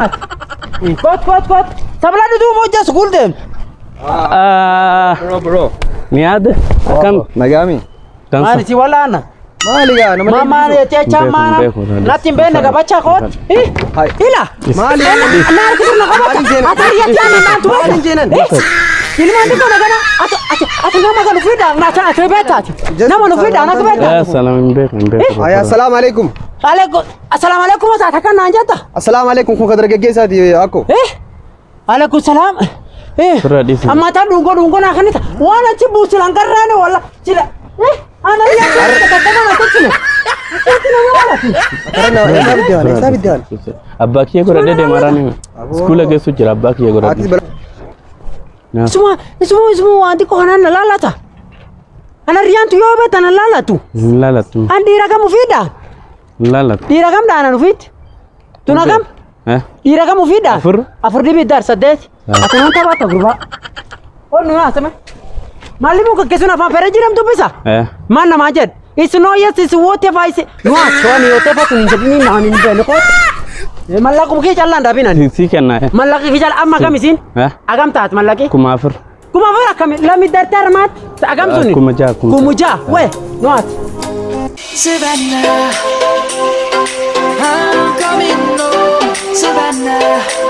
Kot. Sebelah itu mau jas school dem. Bro. Niad akam Nagami. Mari si wala na. Maliga, Mama ya ceca mana? Natin ben naga baca kot. Ila. Mali. Anar kita naga baca. Atari ya tiana na tu. Ini mandi ko naga na. Atu nama ga lufida na cha atu beta. Nama lufida na beta. salam mbek. Ay, assalamu alaikum. Assalamu alaikum sa takan na jata. Assalamu alaikum kun kadar gaggesa di ako. Alaikum salam. Amma ta dungo na kanita. Wala ci busulan garrane wala. Cila. Ana ya ta na tacine. Karena esa bidyan. Abbaki ya gora dede marani. Skula ge su jira abbaki ya gora. Semua anti ko hanan lalata. Ana riantu yo beta na lalatu. Lalatu. Andi ragamu fida. Lalatu. Di ragam da ana fit. Tunagam? Di ragamu fida. Afur di bidar sadet. Aku nanta bata gruba. Oh no asame. Malimu ko kesuna fa ferajiram tu bisa. Mana majed. It's no yes is what if I say. No, so ni ote pa tun jadi ni nani ni bene ko. Malaku ke jalan da binan. Si kenna. Malaki ke jalan amma kamisin. Agam taat malaki. Kumafir. Kumafir kami lami dartar mat. Agam suni. Kumuja. We. No. Savannah, I'm coming home, Savannah.